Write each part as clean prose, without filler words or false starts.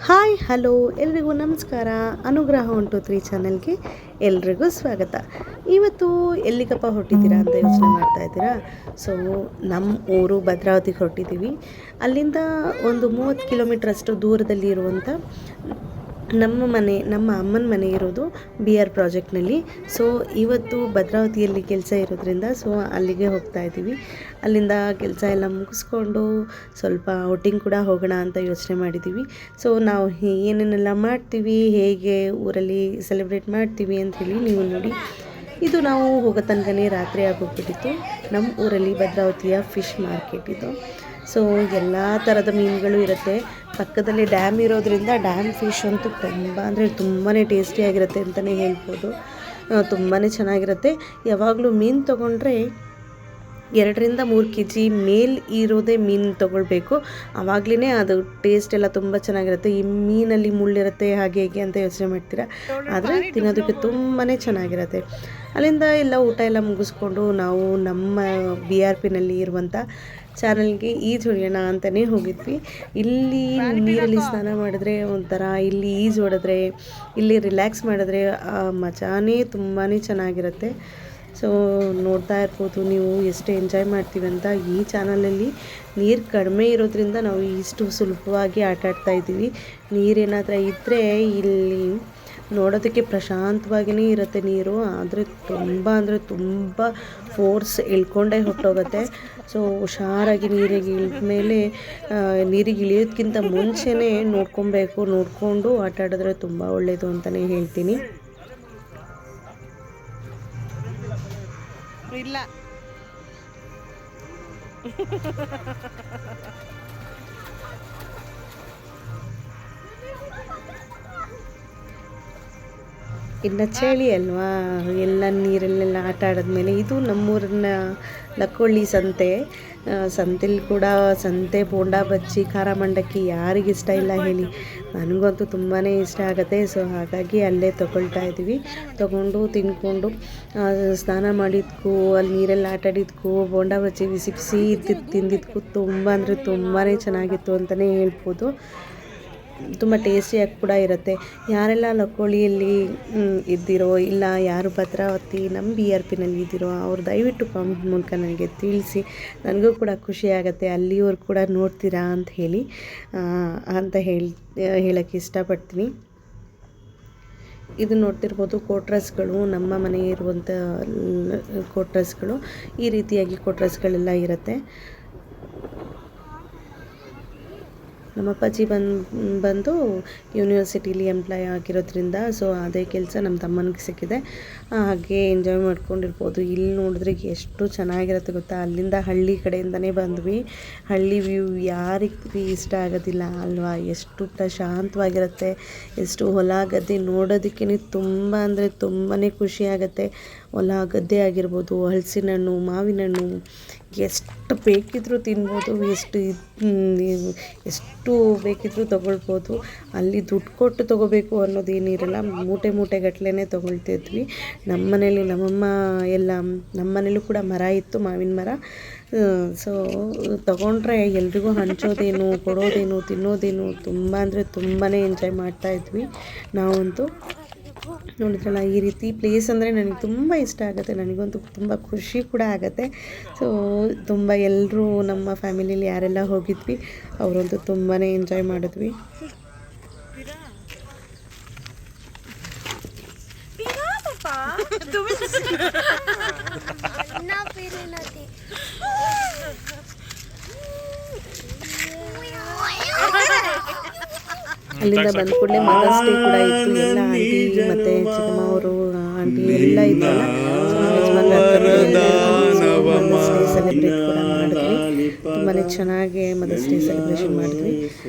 Hi hello ಎಲ್ರಿಗೂ ನಮಸ್ಕಾರ. ಅನುಗ್ರಹ 123 ಚಾನಲ್ಗೆ ಎಲ್ರಿಗೂ ಸ್ವಾಗತ. ಇವತ್ತು ಎಲ್ಲಿಗಪ್ಪ ಹೊರಟಿದ್ದೀರಾ ಅಂತ ಯೋಚನೆ ಮಾಡ್ತಾ ಇದ್ದೀರಾ? ಸೊ ನಮ್ಮ ಊರು ಭದ್ರಾವತಿಗೆ ಹೊರಟಿದ್ದೀವಿ. ಅಲ್ಲಿಂದ ಒಂದು 30 ಕಿಲೋಮೀಟ್ರ್ ಅಷ್ಟು ದೂರದಲ್ಲಿ ಇರುವಂಥ ನಮ್ಮ ಅಮ್ಮನ ಮನೆ ಇರೋದು ಬಿ ಆರ್ ಪ್ರಾಜೆಕ್ಟ್ನಲ್ಲಿ. ಸೊ ಇವತ್ತು ಭದ್ರಾವತಿಯಲ್ಲಿ ಕೆಲಸ ಇರೋದ್ರಿಂದ ಸೊ ಅಲ್ಲಿಗೆ ಹೋಗ್ತಾ ಇದ್ದೀವಿ. ಅಲ್ಲಿಂದ ಕೆಲಸ ಎಲ್ಲ ಮುಗಿಸ್ಕೊಂಡು ಸ್ವಲ್ಪ ಔಟಿಂಗ್ ಕೂಡ ಹೋಗೋಣ ಅಂತ ಯೋಚನೆ ಮಾಡಿದ್ದೀವಿ. ಸೊ ನಾವು ಏನೇನೆಲ್ಲ ಮಾಡ್ತೀವಿ, ಹೇಗೆ ಊರಲ್ಲಿ ಸೆಲೆಬ್ರೇಟ್ ಮಾಡ್ತೀವಿ ಅಂಥೇಳಿ ನೀವು ನೋಡಿ. ಇದು ನಾವು ಹೋಗೋ ತನಕನೇ ರಾತ್ರಿ ಆಗೋಗ್ಬಿಟ್ಟಿತ್ತು. ನಮ್ಮ ಊರಲ್ಲಿ ಭದ್ರಾವತಿಯ ಫಿಶ್ ಮಾರ್ಕೆಟ್ ಇದು. ಸೊ ಎಲ್ಲ ಥರದ ಮೀನುಗಳು ಇರುತ್ತೆ. ಪಕ್ಕದಲ್ಲಿ ಡ್ಯಾಮ್ ಇರೋದ್ರಿಂದ ಡ್ಯಾಮ್ ಫಿಶ್ ಅಂತೂ ತುಂಬಾ ಟೇಸ್ಟಿಯಾಗಿರುತ್ತೆ ಅಂತಲೇ ಹೇಳ್ಬೋದು. ತುಂಬಾ ಚೆನ್ನಾಗಿರುತ್ತೆ. ಯಾವಾಗಲೂ ಮೀನು ತೊಗೊಂಡ್ರೆ 2-3 kg ಮೇಲ್ ಇರೋದೇ ಮೀನು ತೊಗೊಳ್ಬೇಕು. ಆವಾಗಲೇ ಅದು ಟೇಸ್ಟ್ ಎಲ್ಲ ತುಂಬ ಚೆನ್ನಾಗಿರುತ್ತೆ. ಈ ಮೀನಲ್ಲಿ ಮುಳ್ಳಿರುತ್ತೆ ಹಾಗೆ ಹೇಗೆ ಅಂತ ಯೋಚನೆ ಮಾಡ್ತೀರಾ, ಆದರೆ ತಿನ್ನೋದಕ್ಕೆ ತುಂಬಾ ಚೆನ್ನಾಗಿರುತ್ತೆ. ಅಲ್ಲಿಂದ ಎಲ್ಲ ಊಟ ಎಲ್ಲ ಮುಗಿಸ್ಕೊಂಡು ನಾವು ನಮ್ಮ BRPನಲ್ಲಿ ಇರುವಂಥ ಚಾನಲ್ಗೆ ಈಜು ಹೊಡೆಯೋಣ ಅಂತಲೇ ಹೋಗಿದ್ವಿ. ಇಲ್ಲಿ ನೀರಲ್ಲಿ ಸ್ನಾನ ಮಾಡಿದ್ರೆ ಒಂಥರ, ಇಲ್ಲಿ ಈಜು ಹೊಡೆದ್ರೆ, ಇಲ್ಲಿ ರಿಲ್ಯಾಕ್ಸ್ ಮಾಡಿದ್ರೆ ಮಜಾನೇ ತುಂಬಾ ಚೆನ್ನಾಗಿರುತ್ತೆ. ಸೊ ನೋಡ್ತಾ ಇರ್ಬೋದು ನೀವು ಎಷ್ಟು ಎಂಜಾಯ್ ಮಾಡ್ತೀವಿ ಅಂತ. ಈ ಚಾನಲಲ್ಲಿ ನೀರು ಕಡಿಮೆ ಇರೋದ್ರಿಂದ ನಾವು ಇಷ್ಟು ಸುಲಭವಾಗಿ ಆಟಾಡ್ತಾ ಇದ್ದೀವಿ. ನೀರೇನಾದರೂ ಇದ್ದರೆ ಇಲ್ಲಿ ನೋಡೋದಕ್ಕೆ ಪ್ರಶಾಂತವಾಗಿಯೇ ಇರುತ್ತೆ ನೀರು, ಆದರೆ ತುಂಬ ಫೋರ್ಸ್ ಇಳ್ಕೊಂಡೇ ಹೊಟ್ಟೋಗುತ್ತೆ. ಸೊ ಹುಷಾರಾಗಿ ನೀರಿಗೆ ಇಳಿದ ಮೇಲೆ ನೀರಿಗೆ ಇಳಿಯೋದಕ್ಕಿಂತ ಮುಂಚೆನೇ ನೋಡಿಕೊಂಡು ಆಟ ಆಡಿದ್ರೆ ತುಂಬ ಒಳ್ಳೆಯದು ಅಂತಲೇ ಹೇಳ್ತೀನಿ. ಇಲ್ಲ ಇನ್ನು ಚಳಿ ಅಲ್ವಾ, ಎಲ್ಲ ನೀರಲ್ಲೆಲ್ಲ ಆಟ ಆಡಿದ್ಮೇಲೆ ಇದು ನಮ್ಮೂರಿನ ಲಕ್ಕೊಳ್ಳಿ ಸಂತೆಲಿ ಕೂಡ ಸಂತೆ ಬೋಂಡ ಬಜ್ಜಿ ಖಾರ ಮಂಡಕ್ಕಿ ಯಾರಿಗಿಷ್ಟ ಇಲ್ಲ ಹೇಳಿ. ನನಗಂತೂ ತುಂಬಾ ಇಷ್ಟ ಆಗುತ್ತೆ. ಸೊ ಹಾಗಾಗಿ ಅಲ್ಲೇ ತೊಗೊಳ್ತಾ ಇದ್ದೀವಿ. ತೊಗೊಂಡು ತಿಂದ್ಕೊಂಡು ಸ್ನಾನ ಮಾಡಿದ್ಕೂ, ಅಲ್ಲಿ ನೀರೆಲ್ಲ ಆಟ ಆಡಿದ್ಕೂ, ಬೋಂಡ ಬಜ್ಜಿ ಬಿಸಿ ಬಿಸಿ ತಿಂದಿದ್ಕೂ ತುಂಬಾ ಚೆನ್ನಾಗಿತ್ತು ಅಂತಲೇ ಹೇಳ್ಬೋದು. ತುಂಬ ಟೇಸ್ಟಿಯಾಗಿ ಕೂಡ ಇರುತ್ತೆ. ಯಾರೆಲ್ಲ ಲಕ್ಕೋಳಿಯಲ್ಲಿ ಇದ್ದೀರೋ, ಇಲ್ಲ ಯಾರು ಭದ್ರಾವತಿ ನಮ್ಮ BRPನಲ್ಲಿ ಇದ್ದೀರೋ ಅವ್ರು ದಯವಿಟ್ಟು ಕಾಮೆಂಟ್ ಮೂಲಕ ನನಗೆ ತಿಳಿಸಿ. ನನಗೂ ಕೂಡ ಖುಷಿಯಾಗತ್ತೆ, ಅಲ್ಲಿಯವ್ರು ಕೂಡ ನೋಡ್ತೀರಾ ಅಂತ ಹೇಳೋಕ್ಕೆ ಇಷ್ಟಪಡ್ತೀನಿ. ಇದು ನೋಡ್ತಿರ್ಬೋದು ಕೋಟ್ರಸ್ಗಳು, ನಮ್ಮ ಮನೆ ಇರುವಂಥ ಕೋಟ್ರಸ್ಗಳು. ಈ ರೀತಿಯಾಗಿ ಕೋಟ್ರಸ್ಗಳೆಲ್ಲ ಇರುತ್ತೆ. ನಮ್ಮ ಅಪ್ಪಾಜಿ ಬಂದು ಯೂನಿವರ್ಸಿಟಿಲಿ ಎಂಪ್ಲಾಯ್ ಆಗಿರೋದ್ರಿಂದ ಸೊ ಅದೇ ಕೆಲಸ ನಮ್ಮ ತಮ್ಮನಿಗೆ ಸಿಕ್ಕಿದೆ. ಹಾಗೆ ಎಂಜಾಯ್ ಮಾಡ್ಕೊಂಡಿರ್ಬೋದು. ಇಲ್ಲಿ ನೋಡಿದ್ರೆ ಎಷ್ಟು ಚೆನ್ನಾಗಿರುತ್ತೆ ಗೊತ್ತಾ. ಅಲ್ಲಿಂದ ಹಳ್ಳಿ ಕಡೆಯಿಂದನೇ ಬಂದ್ವಿ. ಹಳ್ಳಿ ವ್ಯೂ ಯಾರಿಗೆ ಇಷ್ಟ ಆಗೋದಿಲ್ಲ ಅಲ್ವಾ. ಎಷ್ಟು ಪ್ರಶಾಂತವಾಗಿರುತ್ತೆ, ಎಷ್ಟು ಹೊಲ ಗದ್ದೆ ನೋಡೋದಕ್ಕೇ ತುಂಬಾ ಖುಷಿಯಾಗತ್ತೆ. ಹೊಲ ಗದ್ದೆ ಆಗಿರ್ಬೋದು, ಹಲಸಿನ ಹಣ್ಣು, ಮಾವಿನ ಹಣ್ಣು ಎಷ್ಟು ಬೇಕಿದ್ರೂ ತಿನ್ಬೋದು, ಎಷ್ಟು ಬೇಕಿದ್ರೂ ತೊಗೊಳ್ಬೋದು. ಅಲ್ಲಿ ದುಡ್ಡು ಕೊಟ್ಟು ತೊಗೋಬೇಕು ಅನ್ನೋದೇನಿರಲ್ಲ, ಮೂಟೆ ಗಟ್ಟಲೆ ತೊಗೊಳ್ತಿದ್ವಿ. ನಮ್ಮ ಮನೇಲಿ ನಮ್ಮ ಮನೇಲೂ ಕೂಡ ಮರ ಇತ್ತು, ಮಾವಿನ ಮರ. ಸೊ ತೊಗೊಂಡ್ರೆ ಎಲ್ರಿಗೂ ಹಂಚೋದೇನು, ಕೊಡೋದೇನು, ತಿನ್ನೋದೇನು ತುಂಬಾ ಎಂಜಾಯ್ ಮಾಡ್ತಾಯಿದ್ವಿ ನಾವಂತೂ. ನೋಡಿದ್ರಲ್ಲ, ಈ ರೀತಿ ಪ್ಲೇಸ್ ಅಂದರೆ ನನಗೆ ತುಂಬ ಇಷ್ಟ ಆಗುತ್ತೆ. ನನಗಂತೂ ತುಂಬ ಖುಷಿ ಕೂಡ ಆಗುತ್ತೆ. ಸೊ ತುಂಬ ಎಲ್ಲರೂ ನಮ್ಮ ಫ್ಯಾಮಿಲಿಯಲ್ಲಿ ಯಾರೆಲ್ಲ ಹೋಗಿದ್ವಿ ಅವರಂತೂ ತುಂಬಾ ಎಂಜಾಯ್ ಮಾಡಿದ್ವಿ. ಅಲ್ಲಿಂದ ಬಂದ ಕೂಡಲೇ ಮದರ್ಸ್ ಡೇ ಕೂಡ ಇತ್ತು. ಎಲ್ಲ ಆಂಟಿ ಮತ್ತು ಚಿಕ್ಕಮ್ಮ ಅವರು ಆಂಟಿ ಎಲ್ಲ ಇದ್ದಲ್ಲ. ಮದರ್ಸ್ ಡೇ ಸೆಲೆಬ್ರೇಟ್ ಕೂಡ ಮಾಡಿದ್ವಿ. ತುಂಬಾ ಚೆನ್ನಾಗಿ ಮದರ್ಸ್ ಡೇ ಸೆಲೆಬ್ರೇಷನ್ ಮಾಡಿದ್ವಿ.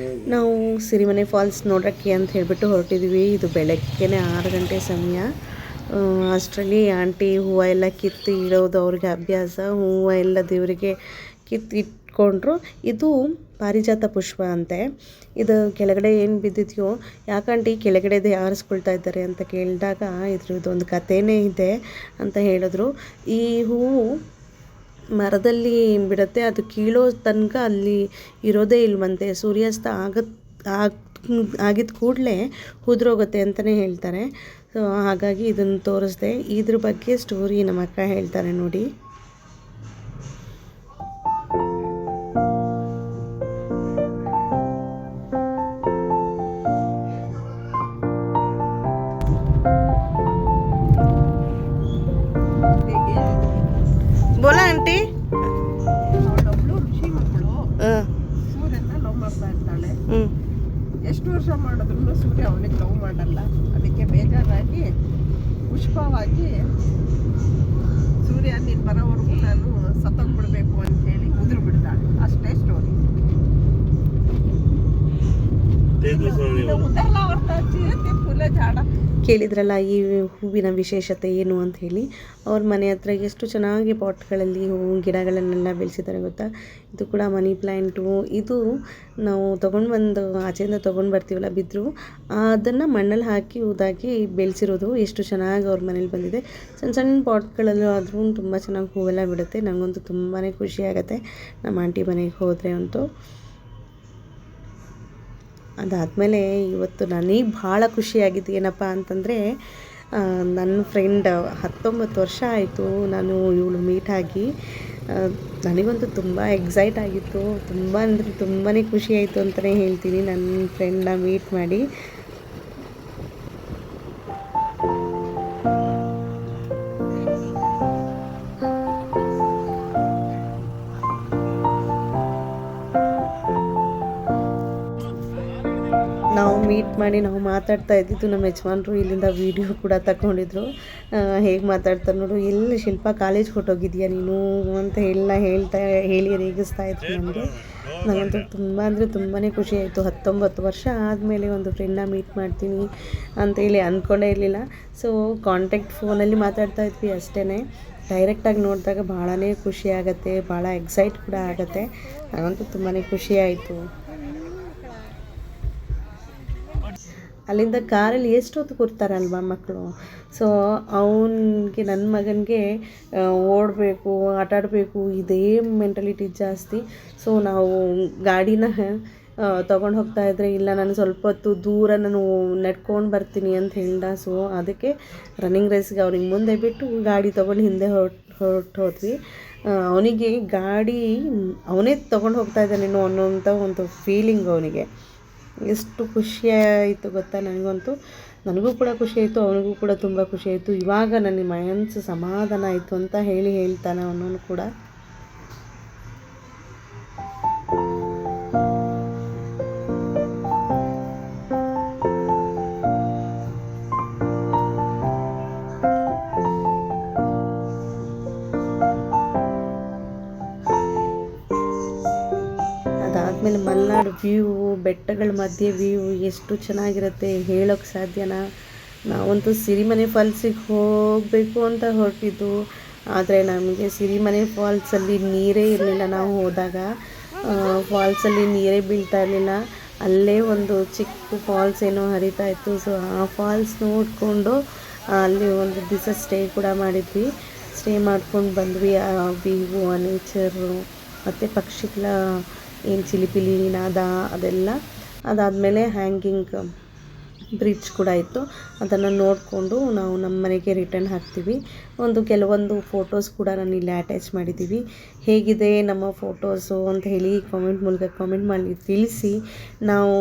ನಾವು ಸಿರಿಮನೆ ಫಾಲ್ಸ್ ನೋಡೋಕ್ಕೆ ಅಂತ ಹೇಳ್ಬಿಟ್ಟು ಹೊರಟಿದ್ವಿ. ಇದು ಬೆಳಗ್ಗೆನೇ 6 ಗಂಟೆ ಸಮಯ. ಅಷ್ಟರಲ್ಲಿ ಆಂಟಿ ಹೂವು ಎಲ್ಲ ಕಿತ್ತು ಇಡೋದು ಅವ್ರಿಗೆ ಅಭ್ಯಾಸ. ಹೂವು ಎಲ್ಲ ದೇವರಿಗೆ ಇಟ್ಕೊಂಡ್ರು. ಇದು ಪಾರಿಜಾತ ಪುಷ್ಪ ಅಂತೆ. ಇದು ಕೆಳಗಡೆ ಏನು ಬಿದ್ದಿದೆಯೋ, ಯಾಕಂಟಿ ಕೆಳಗಡೆದೇ ಆರಿಸ್ಕೊಳ್ತಾ ಇದ್ದಾರೆ ಅಂತ ಕೇಳಿದಾಗ ಇದ್ರದ್ದೊಂದು ಕಥೆನೇ ಇದೆ ಅಂತ ಹೇಳಿದ್ರು. ಈ ಹೂವು ಮರದಲ್ಲಿ ಬಿಡುತ್ತೆ, ಅದು ಕೀಳೋ ತನಕ ಅಲ್ಲಿ ಇರೋದೇ ಇಲ್ವಂತೆ. ಸೂರ್ಯಾಸ್ತ ಆಗ ಆಗಿದ ಕೂಡಲೇ ಉದುರೋಗುತ್ತೆ ಅಂತಲೇ ಹೇಳ್ತಾರೆ. ಸೊ ಹಾಗಾಗಿ ಇದನ್ನು ತೋರಿಸ್ದೆ. ಇದ್ರ ಬಗ್ಗೆ ಸ್ಟೋರಿ ನಮ್ಮ ಅಕ್ಕ ಹೇಳ್ತಾರೆ ನೋಡಿ. ಬೋಲಾ ಆಂಟಿ. ಎಷ್ಟು ವರ್ಷ ಮಾಡಿದ್ರು ಸೂರ್ಯ ಅವನಿಗೆ ಲವ್ ಮಾಡಲ್ಲ. ಅದಕ್ಕೆ ಬೇಜಾರಾಗಿ ಪುಷ್ಪವಾಗಿ ಸೂರ್ಯ ನೀನು ಬರೋವರೆಗೂ ನಾನು ಸತ್ತೋಗ್ಬಿಡ್ಬೇಕು ಅಂತ ಹೇಳಿ ಉದುರು ಬಿಡ್ತಾಳೆ. ಅಷ್ಟೇ ಸ್ಟೋರಿ. ಕೇಳಿದ್ರಲ್ಲ ಈ ಹೂವಿನ ವಿಶೇಷತೆ ಏನು ಅಂತ ಹೇಳಿ. ಅವ್ರ ಮನೆ ಹತ್ರ ಎಷ್ಟು ಚೆನ್ನಾಗಿ ಪಾಟ್ಗಳಲ್ಲಿ ಹೂವು ಗಿಡಗಳನ್ನೆಲ್ಲ ಬೆಳೆಸಿದ್ದಾರೆ ಗೊತ್ತಾ. ಇದು ಕೂಡ ಮನಿ ಪ್ಲ್ಯಾಂಟು. ಇದು ನಾವು ತೊಗೊಂಡು ಆಚೆಯಿಂದ ತೊಗೊಂಡು ಬರ್ತೀವಲ್ಲ ಬಿದ್ದರು, ಅದನ್ನು ಮಣ್ಣಲ್ಲಿ ಹಾಕಿ ಊದಾಕಿ ಬೆಳೆಸಿರೋದು. ಎಷ್ಟು ಚೆನ್ನಾಗಿ ಅವ್ರ ಮನೇಲಿ ಬಂದಿದೆ. ಸಣ್ಣ ಸಣ್ಣ ಪಾಟ್ಗಳಲ್ಲೂ ಆದ್ರೂ ತುಂಬ ಚೆನ್ನಾಗಿ ಹೂವೆಲ್ಲ ಬಿಡುತ್ತೆ. ನನಗಂತೂ ತುಂಬಾ ಖುಷಿ ಆಗುತ್ತೆ ನಮ್ಮ ಆಂಟಿ ಮನೆಗೆ ಹೋದರೆ ಅಂತೂ. ಅದಾದಮೇಲೆ ಇವತ್ತು ನನಗೆ ಭಾಳ ಖುಷಿಯಾಗಿದ್ದು ಏನಪ್ಪ ಅಂತಂದರೆ, ನನ್ನ ಫ್ರೆಂಡ್ 19 ವರ್ಷ ಆಯಿತು ನಾನು ಇವಳು ಮೀಟ್ ಆಗಿ. ನನಗಂತೂ ತುಂಬ ಎಕ್ಸೈಟ್ ಆಗಿತ್ತು. ತುಂಬ ಅಂದರೆ ತುಂಬಾ ಖುಷಿ ಆಯಿತು ಅಂತಲೇ ಹೇಳ್ತೀನಿ ನನ್ನ ಫ್ರೆಂಡ್ನ ಮೀಟ್ ಮಾಡಿ. ನಾವು ಮೀಟ್ ಮಾಡಿ ನಾವು ಮಾತಾಡ್ತಾ ಇದ್ದಿದ್ದು ನಮ್ಮ ಯಜಮಾನ್ರು ಇಲ್ಲಿಂದ ವೀಡಿಯೋ ಕೂಡ ತಗೊಂಡಿದ್ರು. ಹೇಗೆ ಮಾತಾಡ್ತಾರೆ ನೋಡು, ಎಲ್ಲಿ ಶಿಲ್ಪ ಕಾಲೇಜ್ ಹೊಟ್ಟೋಗಿದ್ಯಾ ನೀನು ಅಂತ ಹೇಳಿ ರೇಗಿಸ್ತಾ ಇದ್ರು ನನಗೆ. ನನಗಂತೂ ತುಂಬ ಅಂದರೆ ತುಂಬಾ ಖುಷಿ ಆಯಿತು. 19 ವರ್ಷ ಆದಮೇಲೆ ಒಂದು ಫ್ರೆಂಡ್ನ ಮೀಟ್ ಮಾಡ್ತೀನಿ ಅಂತೇಳಿ ಅಂದ್ಕೊಂಡೇ ಇರಲಿಲ್ಲ. ಸೊ ಕಾಂಟ್ಯಾಕ್ಟ್ ಫೋನಲ್ಲಿ ಮಾತಾಡ್ತಾ ಇದ್ವಿ ಅಷ್ಟೇ. ಡೈರೆಕ್ಟಾಗಿ ನೋಡಿದಾಗ ಭಾಳನೇ ಖುಷಿ ಆಗುತ್ತೆ, ಭಾಳ ಎಕ್ಸೈಟ್ ಕೂಡ ಆಗುತ್ತೆ. ನನಗಂತೂ ತುಂಬಾ ಖುಷಿ ಆಯಿತು. ಅಲ್ಲಿಂದ ಕಾರಲ್ಲಿ ಎಷ್ಟೊತ್ತು ಕೂರ್ತಾರಲ್ವ ಮಕ್ಕಳು. ಸೊ ಅವನಿಗೆ, ನನ್ನ ಮಗನಿಗೆ ಓಡಬೇಕು, ಆಟಾಡಬೇಕು, ಇದೇ ಮೆಂಟಲಿಟಿ ಜಾಸ್ತಿ. ಸೊ ನಾವು ಗಾಡಿನ ತೊಗೊಂಡು ಹೋಗ್ತಾ ಇದ್ದರೆ, ಇಲ್ಲ ನಾನು ಸ್ವಲ್ಪ ಹೊತ್ತು ದೂರ ನಾನು ನಡ್ಕೊಂಡು ಬರ್ತೀನಿ ಅಂತ ಹೇಳ್ದ. ಸೊ ಅದಕ್ಕೆ ರನ್ನಿಂಗ್ ರೇಸ್ಗೆ ಅವ್ನಿಗೆ ಮುಂದೆ ಬಿಟ್ಟು ಗಾಡಿ ತೊಗೊಂಡು ಹಿಂದೆ ಹೊರಟೋದ್ವಿ. ಅವನಿಗೆ ಗಾಡಿ ಅವನೇ ತೊಗೊಂಡು ಹೋಗ್ತಾ ಇದ್ದಾನೇನೋ ಅನ್ನೋಂಥ ಒಂದು ಫೀಲಿಂಗ್ ಅವನಿಗೆ. ಎಷ್ಟು ಖುಷಿಯಾಯಿತು ಗೊತ್ತಾ ನನಗಂತೂ. ನನಗೂ ಕೂಡ ಖುಷಿ ಆಯಿತು, ಅವನಿಗೂ ಕೂಡ ತುಂಬ ಖುಷಿ ಆಯಿತು. ಇವಾಗ ನನಗೆ ಮನಸ್ಸು ಸಮಾಧಾನ ಆಯಿತು ಅಂತ ಹೇಳ್ತಾನೆ ಅವನು ಕೂಡ. ಅದಾದಮೇಲೆ ಮಲೆನಾಡು ವ್ಯೂ, ಬೆಟ್ಟಗಳ ಮಧ್ಯೆ ವ್ಯೂ ಎಷ್ಟು ಚೆನ್ನಾಗಿರುತ್ತೆ ಹೇಳೋಕ್ಕೆ ಸಾಧ್ಯನಾ. ನಾವಂತೂ ಸಿರಿಮನೆ ಫಾಲ್ಸಿಗೆ ಹೋಗಬೇಕು ಅಂತ ಹೊರಟಿದ್ದು, ಆದರೆ ನಮಗೆ ಸಿರಿಮನೆ ಫಾಲ್ಸಲ್ಲಿ ನೀರೇ ಇರಲಿಲ್ಲ. ನಾವು ಹೋದಾಗ ಫಾಲ್ಸಲ್ಲಿ ನೀರೇ ಬೀಳ್ತಾ ಇರಲಿಲ್ಲ. ಅಲ್ಲೇ ಒಂದು ಚಿಕ್ಕ ಫಾಲ್ಸ್ ಏನೋ ಹರಿತಾ ಇತ್ತು. ಸೊ ಆ ಫಾಲ್ಸ್ ನೋಡಿಕೊಂಡು ಅಲ್ಲಿ ಒಂದು ದಿವಸ ಸ್ಟೇ ಕೂಡ ಮಾಡಿದ್ವಿ. ಸ್ಟೇ ಮಾಡ್ಕೊಂಡು ಬಂದ್ವಿ. ಆ ವ್ಯೂ, ಆ ನೇಚರು ಮತ್ತು ಪಕ್ಷಿಗಳ ಏನು ಚಿಲಿಪಿಲಿ ನಾದ ಅದೆಲ್ಲ. ಅದಾದಮೇಲೆ ಹ್ಯಾಂಗಿಂಗ್ ಬ್ರಿಡ್ಜ್ ಕೂಡ ಇತ್ತು. ಅದನ್ನು ನೋಡಿಕೊಂಡು ನಾವು ನಮ್ಮ ಮನೆಗೆ ರಿಟರ್ನ್ ಹಾಕ್ತೀವಿ. ಕೆಲವೊಂದು ಫೋಟೋಸ್ ಕೂಡ ನಾನು ಇಲ್ಲಿ ಅಟ್ಯಾಚ್ ಮಾಡಿದ್ದೀವಿ. ಹೇಗಿದೆ ನಮ್ಮ ಫೋಟೋಸು ಅಂತ ಹೇಳಿ ಕಾಮೆಂಟ್ ಮೂಲಕ ಕಾಮೆಂಟ್ ಮಾಡಿ ತಿಳಿಸಿ. ನಾವು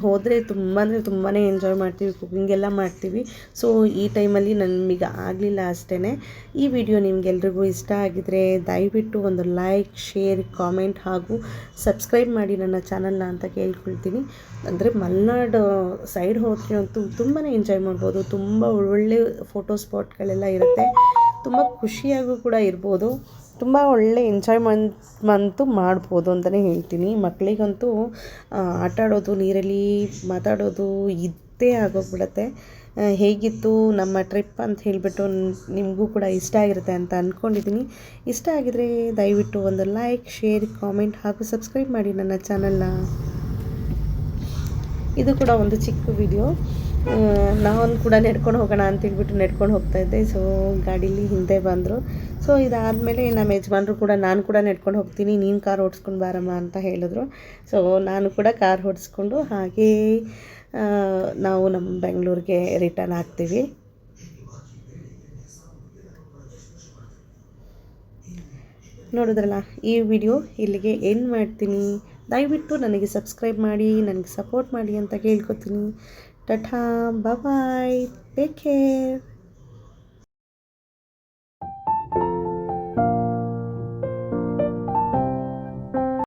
ಹೋದರೆ ತುಂಬ ಅಂದರೆ ತುಂಬಾ ಎಂಜಾಯ್ ಮಾಡ್ತೀವಿ, ಕುಕಿಂಗ್ ಎಲ್ಲ ಮಾಡ್ತೀವಿ. ಸೊ ಈ ಟೈಮಲ್ಲಿ ನಮಗೆ ಆಗಲಿಲ್ಲ ಅಷ್ಟೇ. ಈ ವಿಡಿಯೋ ನಿಮಗೆಲ್ರಿಗೂ ಇಷ್ಟ ಆಗಿದರೆ ದಯವಿಟ್ಟು ಒಂದು ಲೈಕ್, ಶೇರ್, ಕಾಮೆಂಟ್ ಹಾಗೂ ಸಬ್ಸ್ಕ್ರೈಬ್ ಮಾಡಿ ನನ್ನ ಚಾನಲ್ನ ಅಂತ ಕೇಳ್ಕೊಳ್ತೀನಿ. ಅಂದರೆ ಮಲೆನಾಡು ಸೈಡ್ ಹೋದರೆ ಅಂತೂ ತುಂಬಾ ಎಂಜಾಯ್ ಮಾಡ್ಬೋದು. ತುಂಬ ಒಳ್ಳೆ ಫೋಟೋ ಸ್ಪಾಟ್ಗಳೆಲ್ಲ ಇರುತ್ತೆ. ತುಂಬ ಖುಷಿಯಾಗೂ ಕೂಡ ಇರ್ಬೋದು. ತುಂಬ ಒಳ್ಳೆ ಎಂಜಾಯ್ಮೆಂಟು ಮಾಡ್ಬೋದು ಅಂತಲೇ ಹೇಳ್ತೀನಿ. ಮಕ್ಕಳಿಗಂತೂ ಆಟ ಆಡೋದು, ನೀರಲ್ಲಿ ಮಾತಾಡೋದು ಇದ್ದೇ ಆಗೋಗ್ಬಿಡುತ್ತೆ. ಹೇಗಿತ್ತು ನಮ್ಮ ಟ್ರಿಪ್ ಅಂತ ಹೇಳಿಬಿಟ್ಟು ನಿಮಗೂ ಕೂಡ ಇಷ್ಟ ಆಗಿರುತ್ತೆ ಅಂತ ಅಂದ್ಕೊಂಡಿದ್ದೀನಿ. ಇಷ್ಟ ಆಗಿದರೆ ದಯವಿಟ್ಟು ಒಂದು ಲೈಕ್, ಶೇರ್, ಕಾಮೆಂಟ್ ಹಾಗೂ ಸಬ್ಸ್ಕ್ರೈಬ್ ಮಾಡಿ ನನ್ನ ಚಾನಲ್ನ. ಇದು ಕೂಡ ಒಂದು ಚಿಕ್ಕ ವಿಡಿಯೋ. ನಾನು ಕೂಡ ನಡ್ಕೊಂಡು ಹೋಗೋಣ ಅಂತೇಳ್ಬಿಟ್ಟು ನಡ್ಕೊಂಡು ಹೋಗ್ತಾಯಿದ್ದೆ. ಸೊ ಗಾಡೀಲಿ ಹಿಂದೆ ಬಂದರು. ಸೊ ಇದಾದಮೇಲೆ ನಮ್ಮ ಯಜಮಾನ್ರು ಕೂಡ ನಾನು ಕೂಡ ನಡ್ಕೊಂಡು ಹೋಗ್ತೀನಿ, ನೀನು ಕಾರ್ ಓಡಿಸ್ಕೊಂಡು ಬಾರಮ್ಮ ಅಂತ ಹೇಳಿದ್ರು. ಸೊ ನಾನು ಕೂಡ ಕಾರ್ ಓಡಿಸ್ಕೊಂಡು ಹಾಗೇ ನಾವು ನಮ್ಮ ಬೆಂಗಳೂರಿಗೆ ರಿಟರ್ನ್ ಆಗ್ತೀವಿ. ನೋಡಿದ್ರಲ್ಲ, ಈ ವಿಡಿಯೋ ಇಲ್ಲಿಗೆ ಎಂಡ್ ಮಾಡ್ತೀನಿ. ದಯವಿಟ್ಟು ನನಗೆ ಸಬ್ಸ್ಕ್ರೈಬ್ ಮಾಡಿ, ನನಗೆ ಸಪೋರ್ಟ್ ಮಾಡಿ ಅಂತ ಕೇಳ್ಕೊತೀನಿ. ಟಾಟಾ, ಬಾಯ್, ಟೇಕ್ ಕೇರ್.